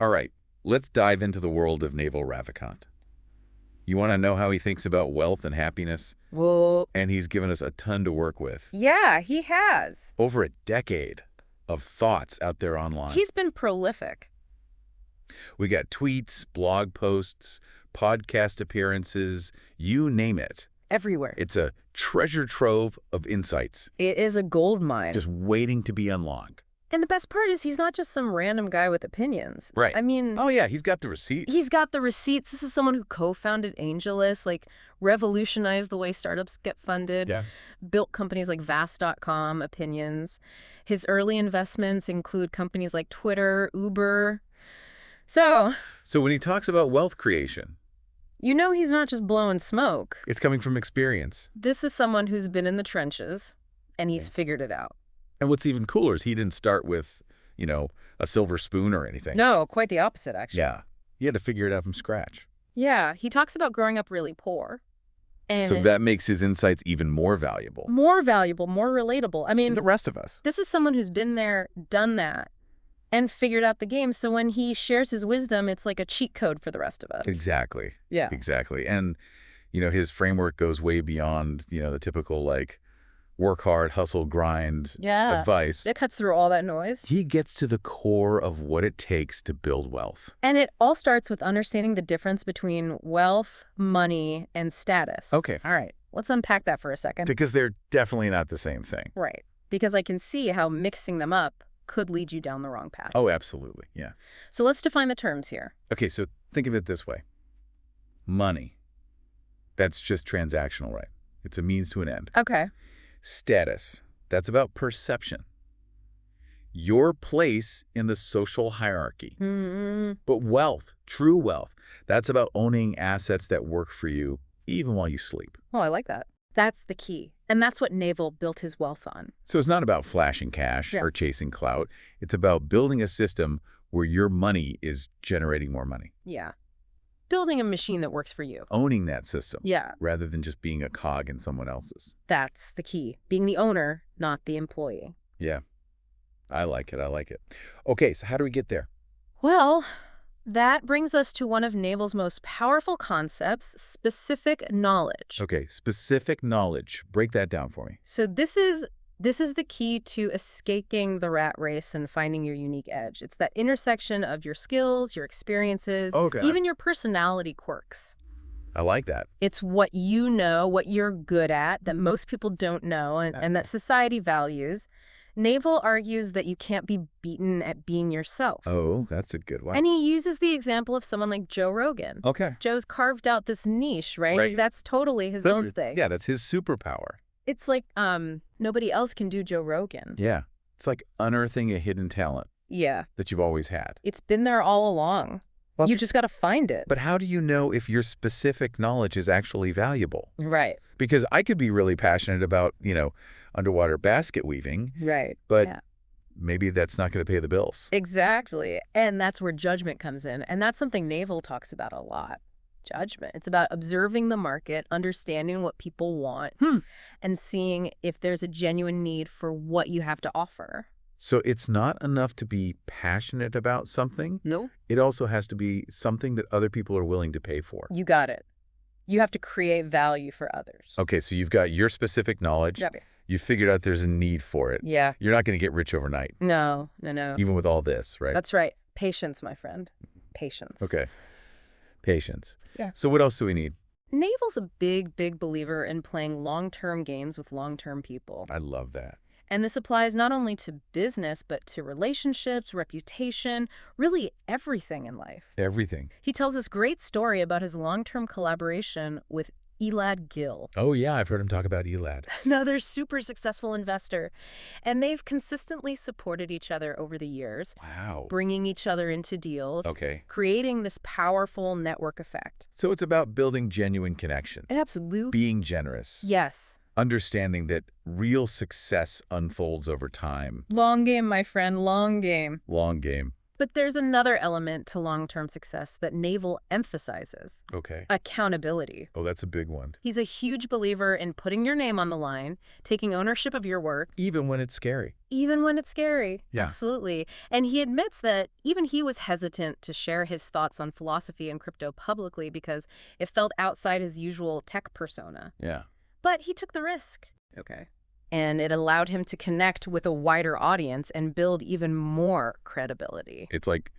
All right, let's dive into the world of Naval Ravikant. You want to know how he thinks about wealth and happiness? Well, And he's given us a ton to work with. yeah, he has. Over a decade of thoughts out there online. He's been prolific. We got tweets, blog posts, podcast appearances, you name it. Everywhere. It's a treasure trove of insights, It is a gold mine. just waiting to be unlocked. And the best part is he's not just some random guy with opinions. Right. I mean, Oh, yeah, he's got the receipts. he's got the receipts. This is someone who co-founded AngelList, like revolutionized the way startups get funded, Yeah. built companies like Vast.com, Opinions. His early investments include companies like Twitter, Uber. So when he talks about wealth creation, you know he's not just blowing smoke. it's coming from experience. This is someone who's been in the trenches, and he's figured it out. And what's even cooler is he didn't start with, a silver spoon or anything. No, quite the opposite, actually. Yeah. He had to figure it out from scratch. Yeah, he talks about growing up really poor. And So that makes his insights even more valuable. more valuable, more relatable. I mean, than the rest of us. this is someone who's been there, done that, and figured out the game. So when he shares his wisdom, it's like a cheat code for the rest of us. Exactly. Yeah. Exactly. And, his framework goes way beyond, the typical, work hard, hustle, grind Yeah. advice. It cuts through all that noise. He gets to the core of what it takes to build wealth. And it all starts with understanding the difference between wealth, money, and status. Okay. All right. Let's unpack that for a second. Because they're definitely not the same thing. Right. Because I can see how mixing them up could lead you down the wrong path. Oh, absolutely. Yeah. So let's define the terms here. Okay, so think of it this way. Money. That's just transactional, right? It's a means to an end. Okay. Status. That's about perception. Your place in the social hierarchy. But wealth, true wealth, that's about owning assets that work for you even while you sleep. Oh, I like that. That's the key. And that's what Naval built his wealth on. So it's not about flashing cash Yeah. or chasing clout. It's about building a system where your money is generating more money. Yeah. Building a machine that works for you. Owning that system. Yeah. Rather than just being a cog in someone else's. That's the key. Being the owner, not the employee. Yeah. I like it. I like it. Okay, so how do we get there? Well, that brings us to one of Naval's most powerful concepts, specific knowledge. Okay, specific knowledge. Break that down for me. So this is the key to escaping the rat race and finding your unique edge. It's that intersection of your skills, your experiences, Okay. even your personality quirks. I like that. It's what you know, what you're good at, that most people don't know, and that society values. Naval argues that you can't be beaten at being yourself. Oh, that's a good one. And he uses the example of someone like Joe Rogan. Okay. Joe's carved out this niche, right? Right. That's totally his own thing. Yeah, that's his superpower. It's like nobody else can do Joe Rogan. Yeah. It's like unearthing a hidden talent Yeah. that you've always had. It's been there all along. Well, You just got to find it. But how do you know if your specific knowledge is actually valuable? Right. Because I could be really passionate about, underwater basket weaving, Right. but Yeah. maybe that's not going to pay the bills. Exactly. And that's where judgment comes in. And that's something Naval talks about a lot. Judgment. It's about observing the market, understanding what people want, and seeing if there's a genuine need for what you have to offer. So it's not enough to be passionate about something. No. It also has to be something that other people are willing to pay for. You got it. You have to create value for others. Okay, so you've got your specific knowledge. Yep. You figured out there's a need for it. Yeah. You're not going to get rich overnight, No. even with all this, right? That's right. Patience, my friend. Patience. Okay. Patience. Yeah. So what else do we need? Naval's a big, big believer in playing long-term games with long-term people. I love that. And this applies not only to business, but to relationships, reputation, really everything in life. Everything. He tells this great story about his long-term collaboration with Elad Gil, Oh, yeah, I've heard him talk about Elad. another super successful investor. And they've consistently supported each other over the years, Wow. bringing each other into deals, Okay. creating this powerful network effect. So it's about building genuine connections. Absolutely. Being generous. Yes. Understanding that real success unfolds over time. Long game, my friend, long game. Long game. But there's another element to long-term success that Naval emphasizes: Okay. accountability. Oh, that's a big one. He's a huge believer in putting your name on the line, taking ownership of your work, Even when it's scary. even when it's scary. Yeah. Absolutely. And he admits that even he was hesitant to share his thoughts on philosophy and crypto publicly because it felt outside his usual tech persona. Yeah. But he took the risk. Okay. And it allowed him to connect with a wider audience and build even more credibility. It's like,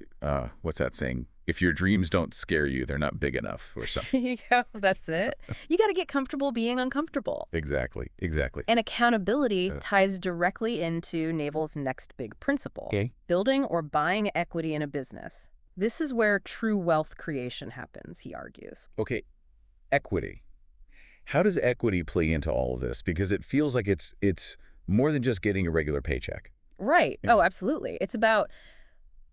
what's that saying? If your dreams don't scare you, they're not big enough or something. There you go. That's it. You got to get comfortable being uncomfortable. Exactly. Exactly. And accountability ties directly into Naval's next big principle: Okay. building or buying equity in a business. This is where true wealth creation happens, he argues. Okay. Equity. How does equity play into all of this? Because it feels like it's more than just getting a regular paycheck. Right. Yeah. Oh, absolutely. It's about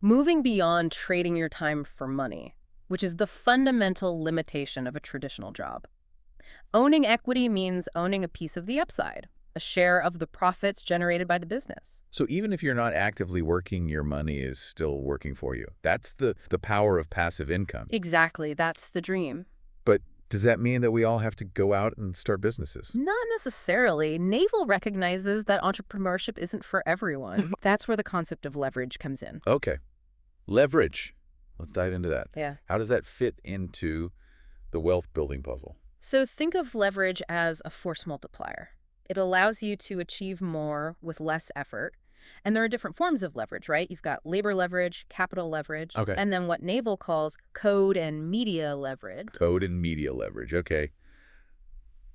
moving beyond trading your time for money, which is the fundamental limitation of a traditional job. Owning equity means owning a piece of the upside, a share of the profits generated by the business. So even if you're not actively working, your money is still working for you. That's the power of passive income. Exactly. That's the dream. But does that mean that we all have to go out and start businesses? Not necessarily. Naval recognizes that entrepreneurship isn't for everyone. That's where the concept of leverage comes in. Okay. Leverage. Let's dive into that. Yeah. How does that fit into the wealth building puzzle? So think of leverage as a force multiplier. It allows you to achieve more with less effort. And there are different forms of leverage, right? You've got labor leverage, capital leverage, Okay. and then what Naval calls code and media leverage. Code and media leverage. Okay.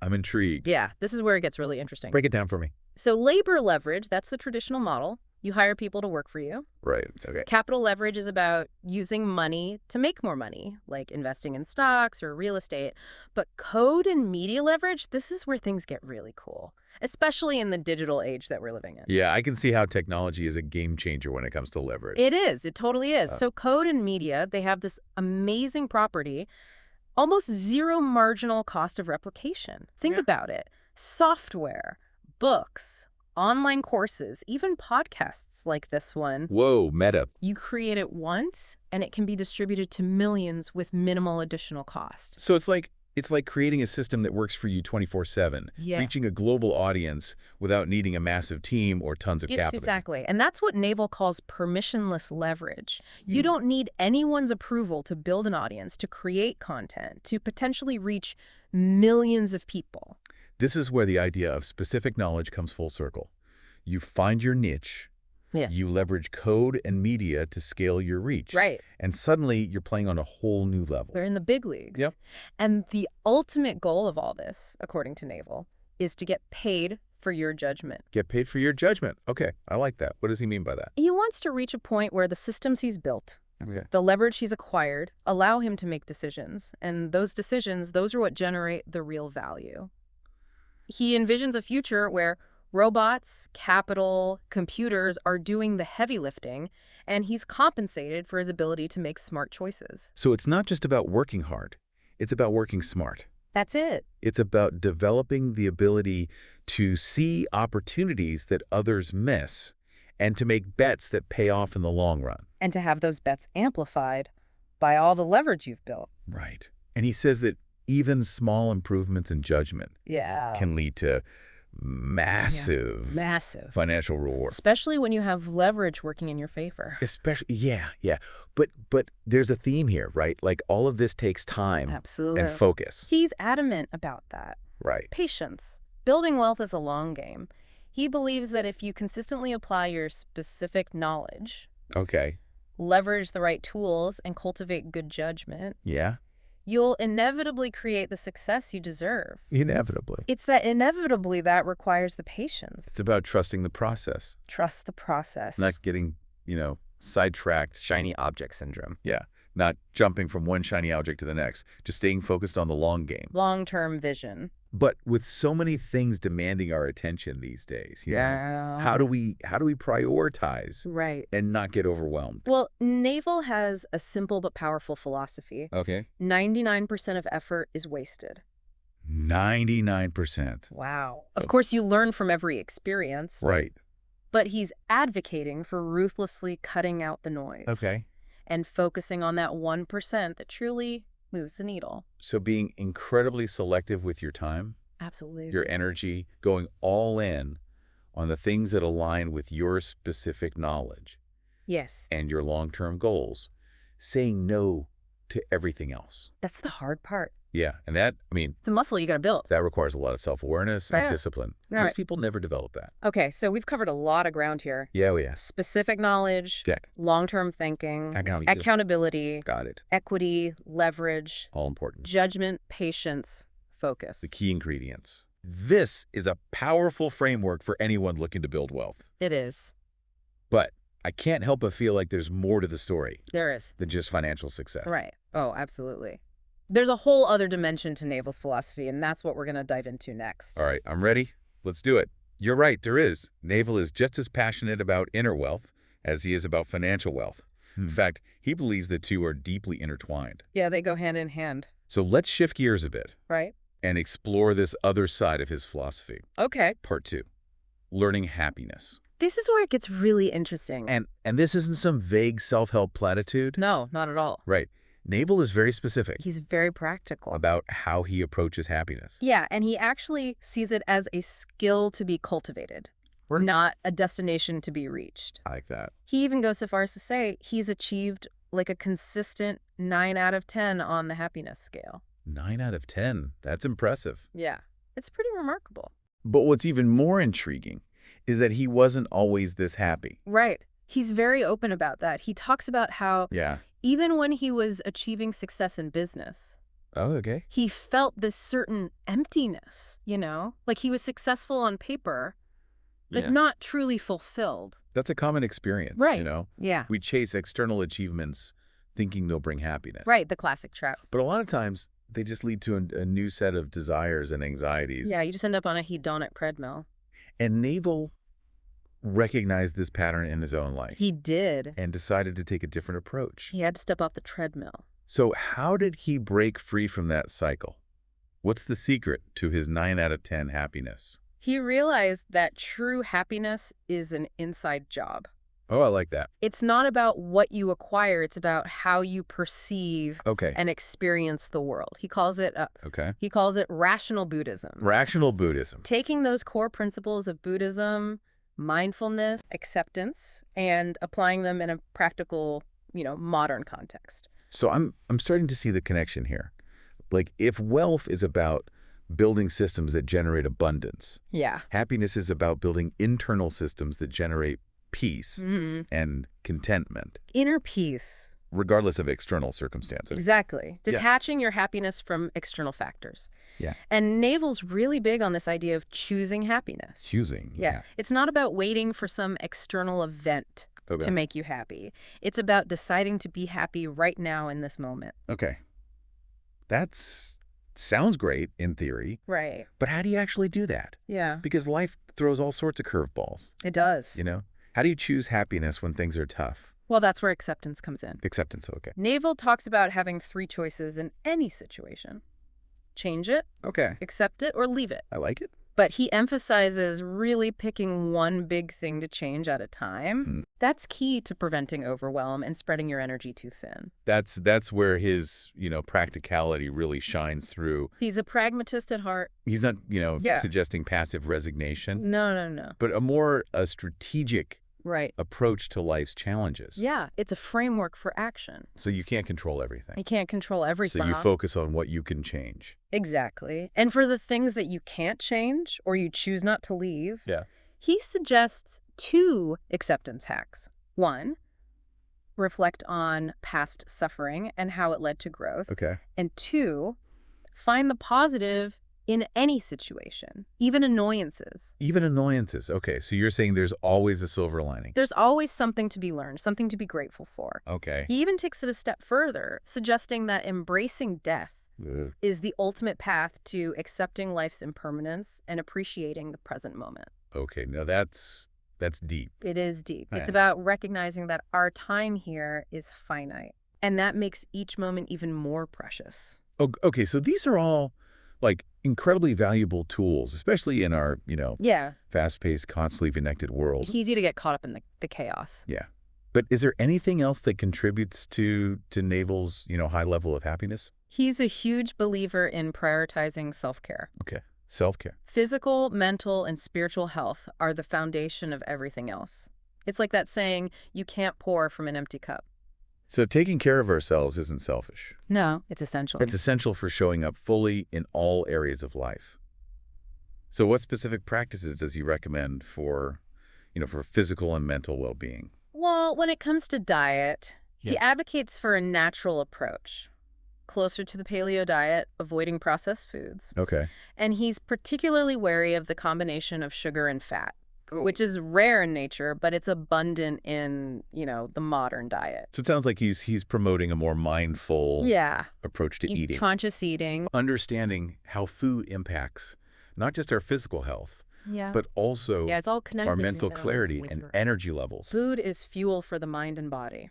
I'm intrigued. Yeah, this is where it gets really interesting. Break it down for me. So labor leverage, that's the traditional model. You hire people to work for you. Right. Okay. Capital leverage is about using money to make more money, like investing in stocks or real estate. But code and media leverage, this is where things get really cool, especially in the digital age that we're living in. Yeah, I can see how technology is a game changer when it comes to leverage. It is. It totally is. So code and media, they have this amazing property, almost zero marginal cost of replication. Think about it. Software, books, online courses, even podcasts like this one. Whoa, meta. You create it once, and it can be distributed to millions with minimal additional cost. So it's like creating a system that works for you 24/7, Yeah. reaching a global audience without needing a massive team or tons of Yes, capital. exactly. And that's what Naval calls permissionless leverage. You don't need anyone's approval to build an audience, to create content, to potentially reach millions of people. This is where the idea of specific knowledge comes full circle. You find your niche, Yeah. you leverage code and media to scale your reach. Right. And suddenly you're playing on a whole new level. They're in the big leagues. Yep. And the ultimate goal of all this, according to Naval, is to get paid for your judgment. Get paid for your judgment. Okay, I like that. What does he mean by that? He wants to reach a point where the systems he's built, Okay. the leverage he's acquired, allow him to make decisions. And those decisions, those are what generate the real value. He envisions a future where robots, capital, computers are doing the heavy lifting, and he's compensated for his ability to make smart choices. So it's not just about working hard. It's about working smart. That's it. It's about developing the ability to see opportunities that others miss and to make bets that pay off in the long run. And to have those bets amplified by all the leverage you've built. Right. And he says that even small improvements in judgment can lead to massive financial reward. Especially when you have leverage working in your favor. Especially, yeah. But there's a theme here, right? Like all of this takes time Absolutely. and focus. He's adamant about that. Right. Patience. Building wealth is a long game. He believes that if you consistently apply your specific knowledge, Okay. leverage the right tools, and cultivate good judgment, Yeah. you'll inevitably create the success you deserve. Inevitably. It's that inevitably that requires the patience. It's about trusting the process, Trust the process. not getting, sidetracked. Shiny object syndrome. Yeah. Not jumping from one shiny object to the next, just staying focused on the long game. Long-term vision. But with so many things demanding our attention these days, how do we prioritize Right. and not get overwhelmed? Well, Naval has a simple but powerful philosophy. Okay. 99% of effort is wasted. 99%. Wow. Of course, you learn from every experience. Right. But he's advocating for ruthlessly cutting out the noise. Okay. And focusing on that 1% that truly moves the needle. So being incredibly selective with your time, Absolutely. your energy, going all in on the things that align with your specific knowledge. Yes. And your long-term goals, saying no to everything else. That's the hard part. Yeah, and that, It's a muscle you got to build. that requires a lot of self-awareness and discipline. Right. Most people never develop that. Okay, so we've covered a lot of ground here. Yeah, yeah. Specific knowledge, Check. long-term thinking, Accountability. accountability, Got it. equity, leverage, All important. judgment, patience, focus. The key ingredients. This is a powerful framework for anyone looking to build wealth. It is. But I can't help but feel like there's more to the story There is. than just financial success. Right. Oh, absolutely. There's a whole other dimension to Naval's philosophy, and that's what we're going to dive into next. All right, I'm ready. Let's do it. You're right, there is. Naval is just as passionate about inner wealth as he is about financial wealth. In fact, he believes the two are deeply intertwined. Yeah, they go hand in hand. So let's shift gears a bit Right. and explore this other side of his philosophy. Okay. Part 2, learning happiness. This is where it gets really interesting. And this isn't some vague self-help platitude. No, not at all. Right. Naval is very specific He's very practical. about how he approaches happiness. Yeah, and he actually sees it as a skill to be cultivated, not a destination to be reached. I like that. He even goes so far as to say he's achieved like a consistent 9 out of 10 on the happiness scale. 9 out of 10. That's impressive. Yeah, it's pretty remarkable. But what's even more intriguing is that he wasn't always this happy. Right. He's very open about that. He talks about how Yeah. even when he was achieving success in business, Oh, okay. he felt this certain emptiness, you know? Like he was successful on paper, but Yeah. not truly fulfilled. That's a common experience, Right. you know? Yeah. We chase external achievements thinking they'll bring happiness. Right, the classic trap. But a lot of times, they just lead to a new set of desires and anxieties. Yeah, you just end up on a hedonic treadmill. And Naval recognized this pattern in his own life. He did. And decided to take a different approach. He had to step off the treadmill. So how did he break free from that cycle? What's the secret to his 9 out of 10 happiness? He realized that true happiness is an inside job. Oh, I like that. It's not about what you acquire, it's about how you perceive Okay. and experience the world. He calls it Okay. rational Buddhism. Rational Buddhism. Taking those core principles of Buddhism, mindfulness, acceptance, and applying them in a practical, modern context. So I'm starting to see the connection here. Like, if wealth is about building systems that generate abundance, Yeah. happiness is about building internal systems that generate peace and contentment, Inner peace. regardless of external circumstances. Exactly. Yeah. Detaching your happiness from external factors. Yeah. And Naval's really big on this idea of choosing happiness. Choosing. Yeah. It's not about waiting for some external event Okay. to make you happy. It's about deciding to be happy right now in this moment. Okay. Sounds great in theory, Right. but how do you actually do that? Yeah. Because life throws all sorts of curveballs, It does. you know? How do you choose happiness when things are tough? Well, that's where acceptance comes in. Acceptance, okay. Naval talks about having 3 choices in any situation. Change it, Okay. accept it, or leave it. I like it. But he emphasizes really picking one big thing to change at a time. That's key to preventing overwhelm and spreading your energy too thin. That's where his, practicality really shines through. He's a pragmatist at heart. He's not, Yeah. suggesting passive resignation, No. but a strategic Right. approach to life's challenges. Yeah, it's a framework for action. So you can't control everything. You can't control everything. So you focus on what you can change. Exactly. And for the things that you can't change or you choose not to leave, Yeah. he suggests 2 acceptance hacks. 1, reflect on past suffering and how it led to growth. Okay. And 2, find the positive in any situation, even annoyances. Even annoyances. Okay. So you're saying there's always a silver lining. There's always something to be learned, something to be grateful for. Okay. He even takes it a step further, suggesting that embracing death Ugh. is the ultimate path to accepting life's impermanence and appreciating the present moment. Okay. Now that's deep. It is deep. Right. It's about recognizing that our time here is finite, and that makes each moment even more precious. Okay. So these are all like incredibly valuable tools, especially in our, Yeah. fast-paced, constantly connected world. It's easy to get caught up in the chaos. Yeah. But is there anything else that contributes to Naval's, high level of happiness? He's a huge believer in prioritizing self-care. Okay. Self-care. Physical, mental, and spiritual health are the foundation of everything else. It's like that saying, you can't pour from an empty cup. So taking care of ourselves isn't selfish. No, it's essential. It's essential for showing up fully in all areas of life. So what specific practices does he recommend for physical and mental well-being? Well, when it comes to diet, he Yeah. advocates for a natural approach, closer to the paleo diet, avoiding processed foods. Okay. And he's particularly wary of the combination of sugar and fat, Oh. which is rare in nature, but it's abundant in, the modern diet. So it sounds like he's promoting a more mindful Yeah. approach to eating. Conscious eating. Understanding how food impacts not just our physical health, Yeah. but also Yeah, it's all connected. our mental clarity and energy levels. Food is fuel for the mind and body.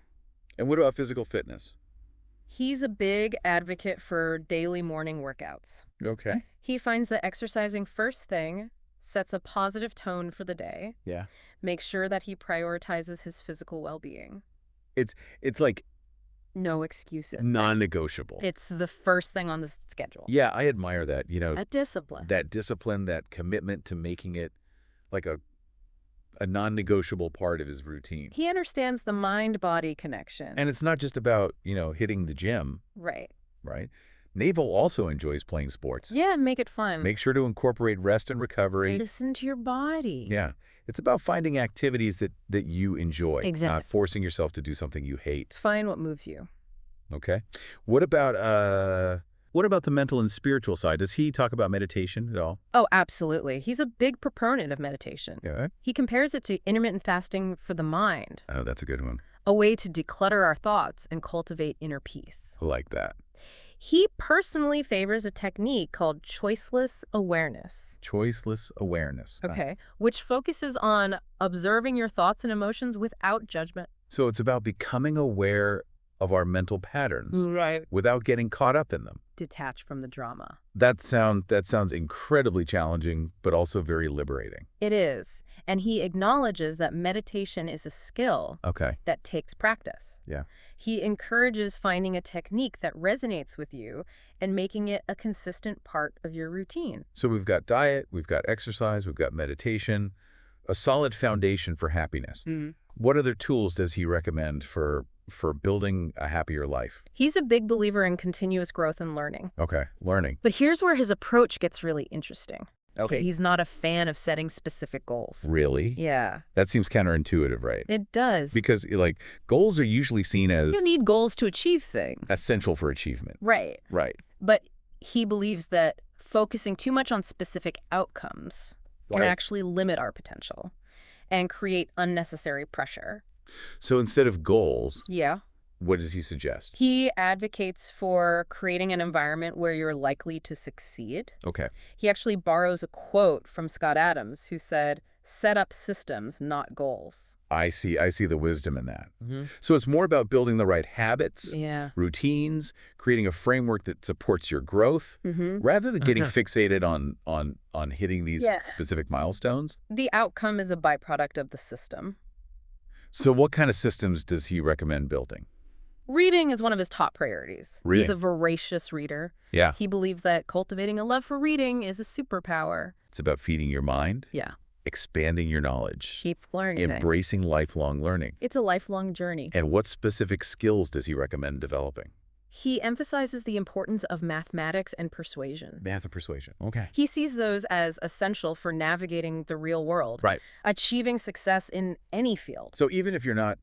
And what about physical fitness? He's a big advocate for daily morning workouts. Okay. He finds that exercising first thing sets a positive tone for the day. Yeah. Make sure that he prioritizes his physical well-being. It's like No excuses. non-negotiable. It's the first thing on the schedule. Yeah, I admire that, A discipline. that discipline, that commitment to making it like a non-negotiable part of his routine. He understands the mind-body connection. And it's not just about, hitting the gym, Right. right? Naval also enjoys playing sports. Yeah, make it fun. Make sure to incorporate rest and recovery. Listen to your body. Yeah. It's about finding activities that you enjoy, Exactly. not forcing yourself to do something you hate. Find what moves you. Okay. What about the mental and spiritual side? Does he talk about meditation at all? Oh, absolutely. He's a big proponent of meditation. Yeah. He compares it to intermittent fasting for the mind, Oh, that's a good one. a way to declutter our thoughts and cultivate inner peace. I like that. He personally favors a technique called choiceless awareness. Choiceless awareness. Okay, which focuses on observing your thoughts and emotions without judgment. So it's about becoming aware of our mental patterns Right. without getting caught up in them. Detach from the drama. That sounds incredibly challenging, but also very liberating. It is. And he acknowledges that meditation is a skill Okay. that takes practice. Yeah. He encourages finding a technique that resonates with you and making it a consistent part of your routine. So we've got diet, we've got exercise, we've got meditation, a solid foundation for happiness. What other tools does he recommend for building a happier life? He's a big believer in continuous growth and learning. Okay, learning. But here's where his approach gets really interesting. Okay. He's not a fan of setting specific goals. Really? Yeah, That seems counterintuitive, right? it does. Because goals are usually seen as You need goals to achieve things. essential for achievement. Right. Right. But he believes that focusing too much on specific outcomes can Right. actually limit our potential and create unnecessary pressure. So instead of goals, Yeah. what does he suggest? He advocates for creating an environment where you're likely to succeed. Okay. He actually borrows a quote from Scott Adams, who said, "Set up systems, not goals." I see the wisdom in that. So it's more about building the right habits, Yeah. routines, creating a framework that supports your growth, rather than getting fixated on hitting these Yeah. specific milestones. The outcome is a byproduct of the system. So what kind of systems does he recommend building? Reading is one of his top priorities. Reading. He's a voracious reader. Yeah. He believes that cultivating a love for reading is a superpower. It's about feeding your mind, Yeah. expanding your knowledge, Keep learning. embracing lifelong learning. It's a lifelong journey. And what specific skills does he recommend developing? He emphasizes the importance of mathematics and persuasion. Math and persuasion. Okay. He sees those as essential for navigating the real world, Right. achieving success in any field. So even if you're not,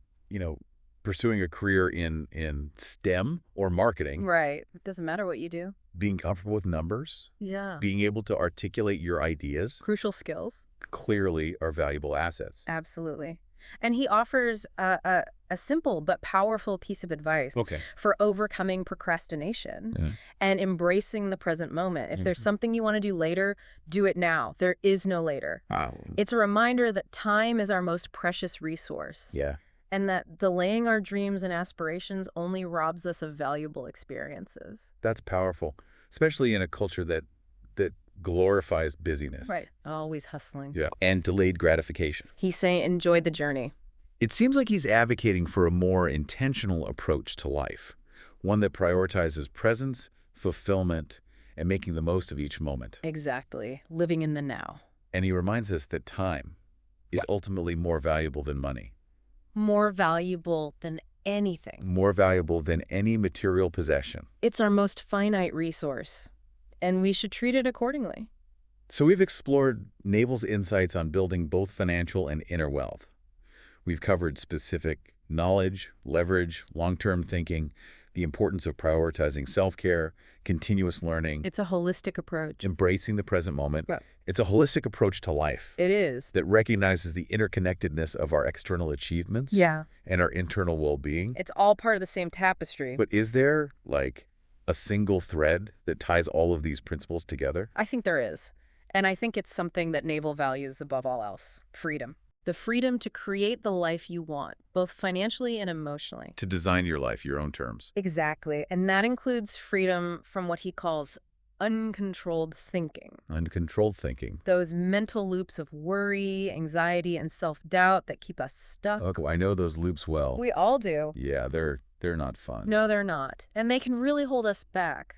pursuing a career in STEM or marketing, Right. It doesn't matter what you do. being comfortable with numbers, Yeah. being able to articulate your ideas Crucial skills. clearly are valuable assets. Absolutely. And he offers a simple but powerful piece of advice Okay. for overcoming procrastination and embracing the present moment. If there's something you want to do later, do it now. There is no later. It's a reminder that time is our most precious resource. Yeah. And that delaying our dreams and aspirations only robs us of valuable experiences. That's powerful, especially in a culture that glorifies busyness. Right. Always hustling. Yeah. And delayed gratification. He's saying enjoy the journey. It seems like he's advocating for a more intentional approach to life, one that prioritizes presence, fulfillment, and making the most of each moment. Exactly. Living in the now. And he reminds us that time is ultimately more valuable than money. More valuable than anything. More valuable than any material possession. It's our most finite resource, and we should treat it accordingly. So we've explored Naval's insights on building both financial and inner wealth. We've covered specific knowledge, leverage, long-term thinking, the importance of prioritizing self-care, continuous learning. It's a holistic approach. Embracing the present moment. Right. It's a holistic approach to life. It is. That recognizes the interconnectedness of our external achievements and our internal well-being. It's all part of the same tapestry. But is there, like, a single thread that ties all of these principles together? I think there is. And I think it's something that Naval values above all else. Freedom. The freedom to create the life you want, both financially and emotionally. To design your life, your own terms. Exactly. And that includes freedom from what he calls uncontrolled thinking. Uncontrolled thinking. Those mental loops of worry, anxiety, and self-doubt that keep us stuck. Okay, I know those loops well. We all do. Yeah, they're not fun. No, they're not. And they can really hold us back.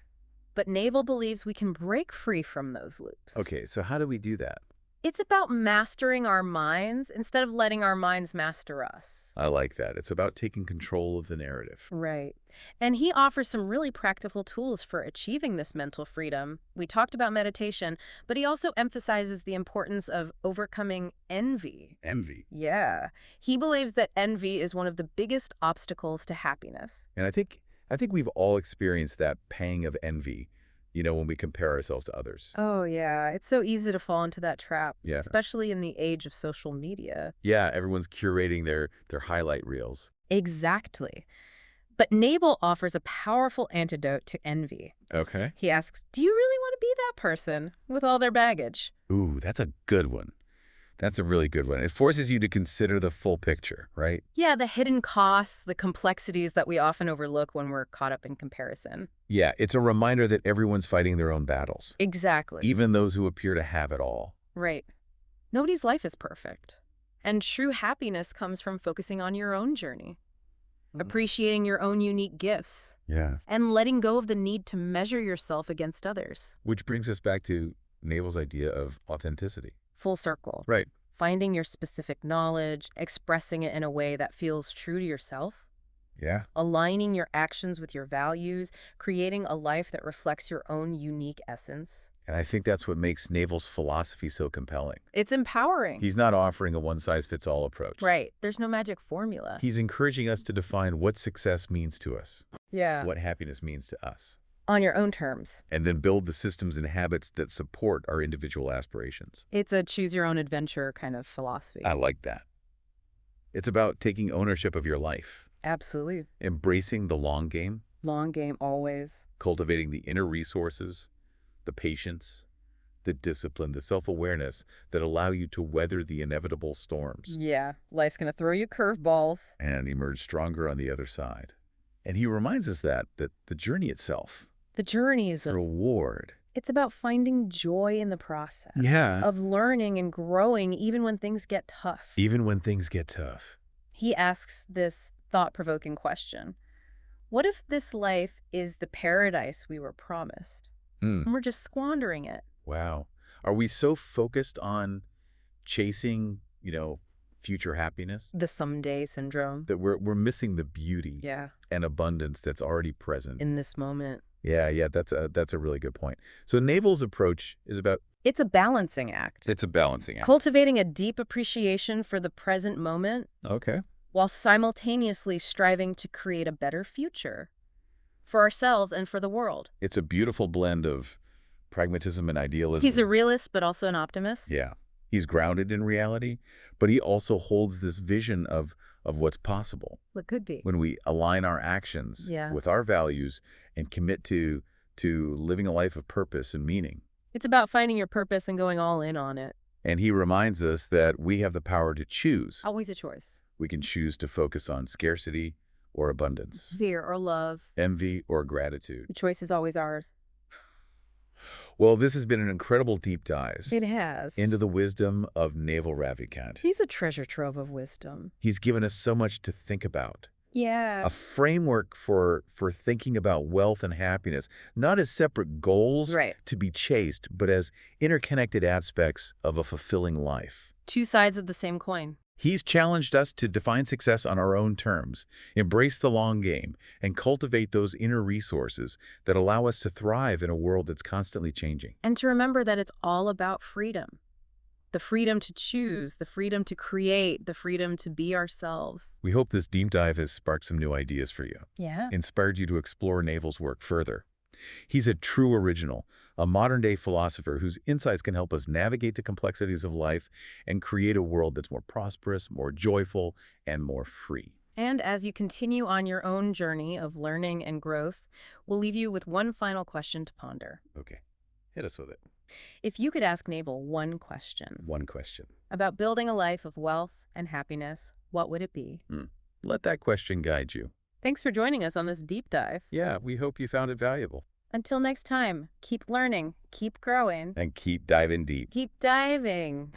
But Naval believes we can break free from those loops. Okay, so how do we do that? It's about mastering our minds instead of letting our minds master us. I like that. It's about taking control of the narrative. Right. And he offers some really practical tools for achieving this mental freedom. We talked about meditation, but he also emphasizes the importance of overcoming envy. Envy. Yeah. He believes that envy is one of the biggest obstacles to happiness. And I think we've all experienced that pang of envy, when we compare ourselves to others. Oh, yeah. It's so easy to fall into that trap, Yeah. especially in the age of social media. Yeah, everyone's curating their highlight reels. Exactly. But Naval offers a powerful antidote to envy. Okay. He asks, do you really want to be that person with all their baggage? Ooh, that's a good one. That's a really good one. It forces you to consider the full picture, right? Yeah, the hidden costs, the complexities that we often overlook when we're caught up in comparison. Yeah, it's a reminder that everyone's fighting their own battles. Exactly. Even those who appear to have it all. Right. Nobody's life is perfect. And true happiness comes from focusing on your own journey, appreciating your own unique gifts, Yeah. and letting go of the need to measure yourself against others. Which brings us back to Naval's idea of authenticity. Full circle. Right. Finding your specific knowledge, expressing it in a way that feels true to yourself, Yeah. aligning your actions with your values, creating a life that reflects your own unique essence. And I think that's what makes Naval's philosophy so compelling. It's empowering. He's not offering a one-size-fits-all approach. Right. There's no magic formula. He's encouraging us to define what success means to us, Yeah. what happiness means to us, On your own terms. and then build the systems and habits that support our individual aspirations. It's a choose-your-own-adventure kind of philosophy. I like that. It's about taking ownership of your life, Absolutely. embracing the long game, Long game always. cultivating the inner resources, the patience, the discipline, the self-awareness that allow you to weather the inevitable storms Yeah. Life's going to throw you curveballs. and emerge stronger on the other side. And he reminds us that the journey itself, The journey is the reward. it's about finding joy in the process. Yeah. Of learning and growing even when things get tough. Even when things get tough. He asks this thought-provoking question. What if this life is the paradise we were promised? And we're just squandering it. Wow. Are we so focused on chasing, future happiness The someday syndrome. that we're missing the beauty Yeah. and abundance that's already present? In this moment. Yeah, that's a really good point. So Naval's approach is about It's a balancing act. it's a balancing act. Cultivating a deep appreciation for the present moment Okay. while simultaneously striving to create a better future for ourselves and for the world. It's a beautiful blend of pragmatism and idealism. He's a realist, but also an optimist. Yeah. He's grounded in reality, but he also holds this vision of what's possible What could be. when we align our actions Yeah. with our values and commit to living a life of purpose and meaning. It's about finding your purpose and going all in on it. And he reminds us that we have the power to choose. Always a choice. We can choose to focus on scarcity or abundance, Fear or love. envy or gratitude. The choice is always ours. Well, this has been an incredible deep dive It has. into the wisdom of Naval Ravikant. He's a treasure trove of wisdom. He's given us so much to think about. Yeah. A framework for thinking about wealth and happiness, not as separate goals Right. to be chased, but as interconnected aspects of a fulfilling life. Two sides of the same coin. He's challenged us to define success on our own terms, embrace the long game, and cultivate those inner resources that allow us to thrive in a world that's constantly changing. And to remember that it's all about freedom. The freedom to choose, the freedom to create, the freedom to be ourselves. We hope this deep dive has sparked some new ideas for you, Yeah. inspired you to explore Naval's work further. He's a true original, a modern-day philosopher whose insights can help us navigate the complexities of life and create a world that's more prosperous, more joyful, and more free. And as you continue on your own journey of learning and growth, we'll leave you with one final question to ponder. Okay, hit us with it. If you could ask Naval one question One question. about building a life of wealth and happiness, what would it be? Let that question guide you. Thanks for joining us on this deep dive. Yeah, we hope you found it valuable. Until next time, keep learning, keep growing, And keep diving deep. keep diving.